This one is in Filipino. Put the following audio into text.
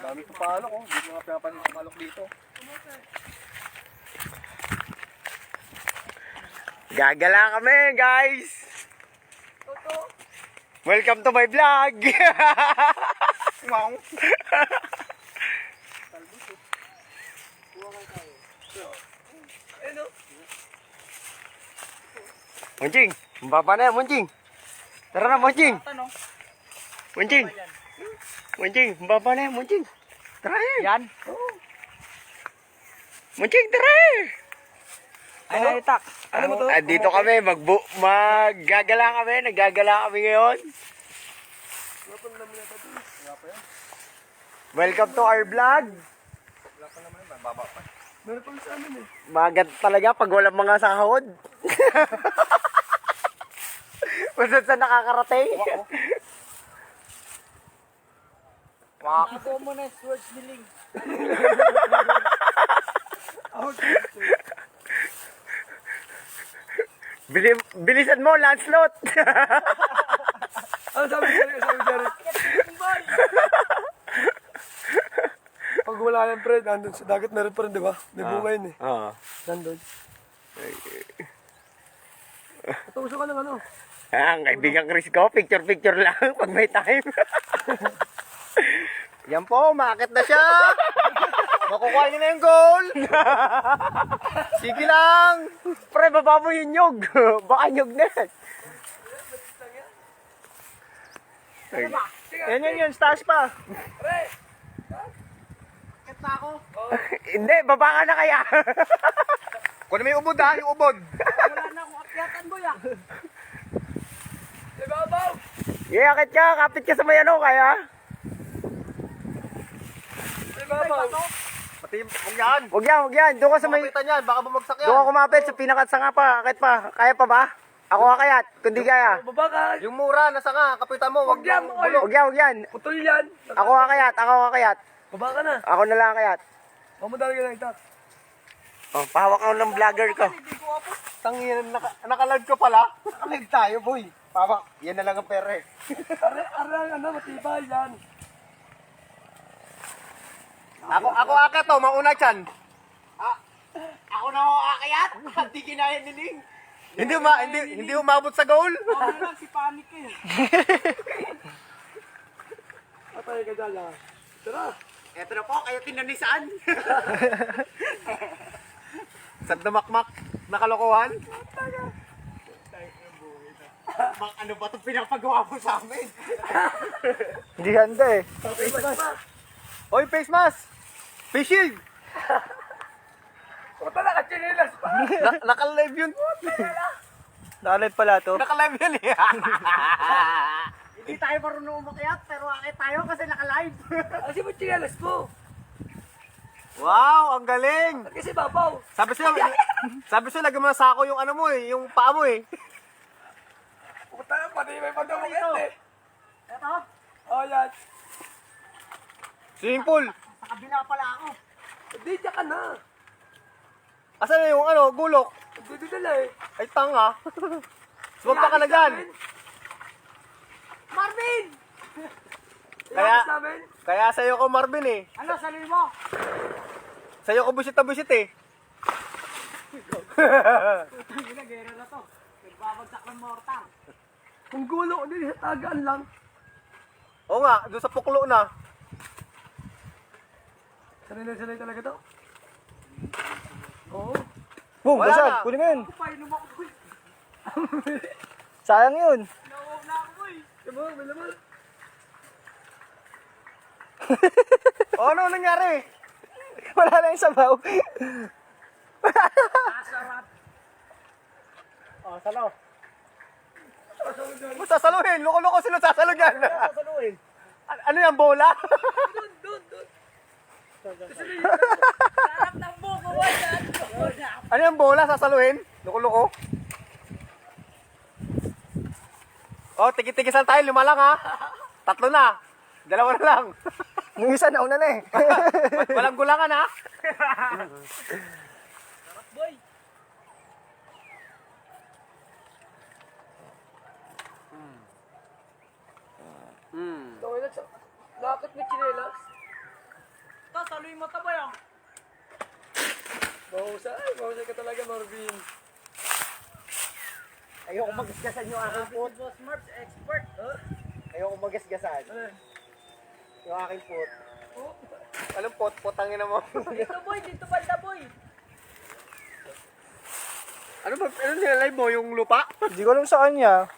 Dami pa palok oh. Hindi mga pinapanin ng palok dito. Gagala kami, guys! Welcome to my vlog! Wow! Munching! Mababa na yan, Munching! Tara na, Munching! Munching! Munching! Mababa na yan, Munching! Tara yan! Yan? Munching, tara! Ay, naitak. Ano mo to? Dito kami, maggagala kami, naggagala kami ngayon. Welcome to our vlog. Wala pa naman yun, baba pa. Meron pa sa amin eh. Magat talaga pag walang mga sahod. Kung saan nakakarating. Ako mo na, Swords Milling. Bilisan mo, Lancelot. Ano sabi Jerry? Pag wala yan, Fred, nandun sa dagat meron pa rin, di ba? May bunga yun eh. Oo. Nandun. Ito ka ng ano? Ang kaibigan Chris ko, picture lang pag may time. Yan po, umakit na siya. Makukuha niyo na yung goal. Sige lang. Pre, baba mo yung nyog. Baka nyog na. Yan, stash pa. Pre! Ket na ako? Hindi, baba ka na kaya. Kunin mo yung ubod ha, yung ubod. Wala na akong akyatan, boy ah. Ibabaw! Yeah, akit ka, kapit ka sa may ano kaya. Ibabaw! Pati, huwag yan. Doon ka sa may... Kapitan yan, baka bumagsak yan. Doon ka kumapit sa pinakasanga pa. Akit pa. Kaya pa ba? Ako kakayat. Kundi kaya. Baba ka! Yung mura, nasa nga, kapitan mo, wag yan, oy! Huwag yan. Putol yan! Ako kakayat. Baba ka na! Ako na lang kakayat. Huwag mo talaga na itak. Oh, pahawak ako ng vlogger ko. Tangin, nakalag ka pala. Nakalag tayo, boy. Pawak, yan na lang ang pere. Aray, ano, matibay yan. Ako akit to, mauna dyan. Ako na ako kakayat. Hindi kinaya ni Ling. Hindi umabot sa goal. Ano lang, si Panic eh. Patay ka dyan ah. Tara! Eto na po, kayo tinanisaan. Sa damakmak, nakalokohan. Ano ba itong pinapagawa mo sa amin? Hindi handa eh. Oy, face mask! Face shield! Puta na, katsinilas pa! Naka-live yun. Nakalive pala to. Naka-live yun eh. Hindi tayo marunong umakyat, pero akit tayo kasi naka-live. Kasi mo tsinilas ko. Wow, ang galing! Kasi babaw. Sabi sa'yo, lagyan mo na sako yung ano mo eh, yung paa mo eh. Puta na, pati may pagkamakit eh. Eto, Oh, yan. Swimming pool. sa kabila pala ako. Hindi, dyan ka na. Asan na yung ano, gulok? Hindi dala eh. Ay, tanga. Sumampa ka na dyan. Marvin! Kaya- Iabot namin. Kaya sa'yo ko Marvin eh. Ano, salin mo? Sa'yo ko busit na busit eh. Putang ina, gera na to. Nagbabagsak ng mortar. Kung gulo, hindi sa tagaan lang. Oo nga, doon sa puklo na. Sanay talaga to. Oo. Boom, Wala basag. na. Kunin mo yun. Painom ako boy. Sayang yun. Nawag na ako boy. Laman, may laman. Ano nangyari? Wala na yung sabaw. Asarap. Oh, salo. Kung sasaluhin, loko-loko sino sasalo yan? Sasaluhin. Ano yan, bola? Doon. Sarap ng buko boy. Ano yan, bola, sasaluhin? Loko-loko? Oh, tiki-tikisan tayo, 5 lang ha. 3 na. 2 na lang. Yung isa nauna na eh. Walang gulangan ha. Boy. Tawag na siya. Lakot na chinelas. yung mata ba yan? Bahusay ka talaga, Marvin. Ayoko magasgasan yung aking pot. Boss Marv's expert. Ayoko magasgasan. Yung aking pot. Oh. Anong pot? Potangin na mo. Dito boy, dito banda boy. Ano ba? Ano nilalay mo? Yung lupa? Hindi ko alam sa kanya.